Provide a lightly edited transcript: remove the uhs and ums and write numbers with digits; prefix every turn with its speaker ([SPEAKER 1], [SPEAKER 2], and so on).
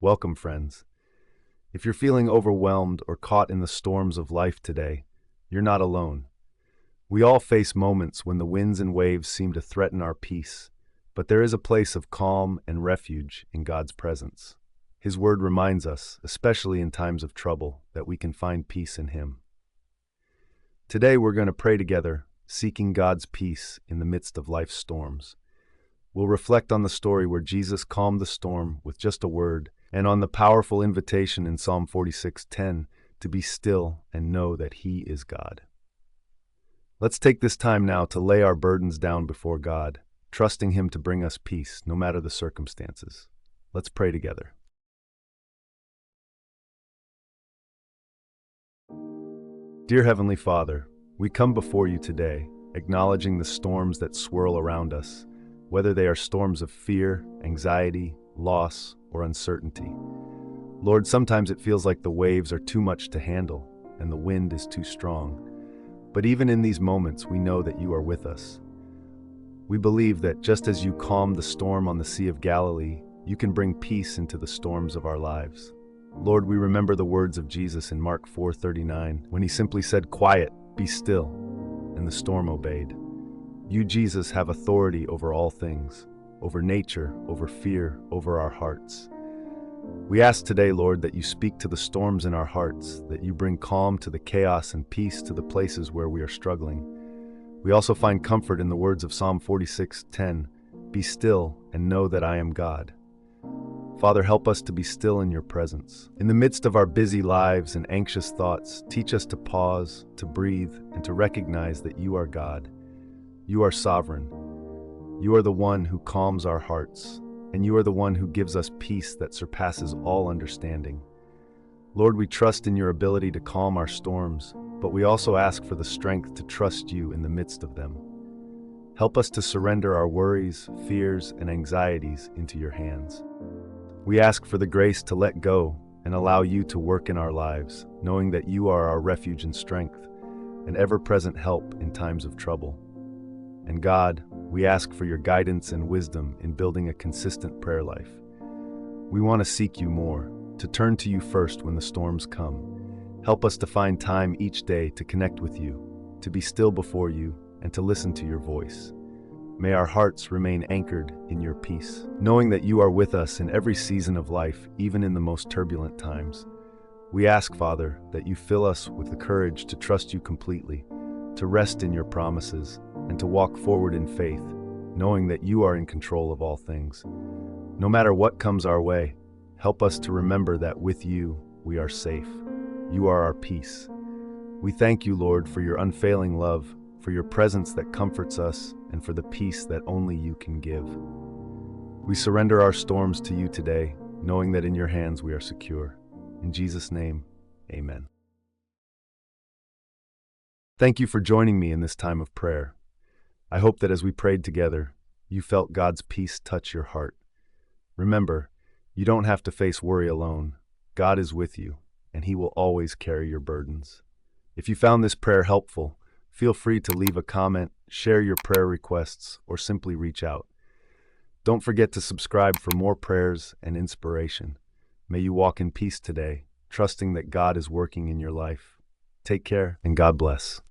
[SPEAKER 1] Welcome, friends. If you're feeling overwhelmed or caught in the storms of life today, you're not alone. We all face moments when the winds and waves seem to threaten our peace, but there is a place of calm and refuge in God's presence. His word reminds us, especially in times of trouble, that we can find peace in Him. Today we're going to pray together, seeking God's peace in the midst of life's storms. We'll reflect on the story where Jesus calmed the storm with just a word, and on the powerful invitation in Psalm 46:10 to be still and know that He is God. Let's take this time now to lay our burdens down before God, trusting Him to bring us peace no matter the circumstances. Let's pray together. Dear Heavenly Father, we come before You today, acknowledging the storms that swirl around us, whether they are storms of fear, anxiety, loss, or uncertainty. Lord, sometimes it feels like the waves are too much to handle and the wind is too strong. But even in these moments, we know that You are with us. We believe that just as You calmed the storm on the Sea of Galilee, You can bring peace into the storms of our lives. Lord, we remember the words of Jesus in Mark 4:39, when He simply said, "Quiet, be still," and the storm obeyed. You, Jesus, have authority over all things, over nature, over fear, over our hearts. We ask today, Lord, that You speak to the storms in our hearts, that You bring calm to the chaos and peace to the places where we are struggling. We also find comfort in the words of Psalm 46:10, "Be still and know that I am God." Father, help us to be still in Your presence. In the midst of our busy lives and anxious thoughts, teach us to pause, to breathe, and to recognize that You are God. You are sovereign. You are the one who calms our hearts, and You are the one who gives us peace that surpasses all understanding. Lord, we trust in Your ability to calm our storms, but we also ask for the strength to trust You in the midst of them. Help us to surrender our worries, fears, and anxieties into Your hands. We ask for the grace to let go and allow You to work in our lives, knowing that You are our refuge and strength, an ever-present help in times of trouble. And God, we ask for Your guidance and wisdom in building a consistent prayer life. We want to seek You more, to turn to You first when the storms come. Help us to find time each day to connect with You, to be still before You, and to listen to Your voice. May our hearts remain anchored in Your peace, knowing that You are with us in every season of life, even in the most turbulent times. We ask, Father, that You fill us with the courage to trust You completely, to rest in Your promises, and to walk forward in faith, knowing that You are in control of all things. No matter what comes our way, help us to remember that with You, we are safe. You are our peace. We thank You, Lord, for Your unfailing love, for Your presence that comforts us, and for the peace that only You can give. We surrender our storms to You today, knowing that in Your hands we are secure. In Jesus' name, amen. Thank you for joining me in this time of prayer. I hope that as we prayed together, you felt God's peace touch your heart. Remember, you don't have to face worry alone. God is with you, and He will always carry your burdens. If you found this prayer helpful, feel free to leave a comment, share your prayer requests, or simply reach out. Don't forget to subscribe for more prayers and inspiration. May you walk in peace today, trusting that God is working in your life. Take care, and God bless.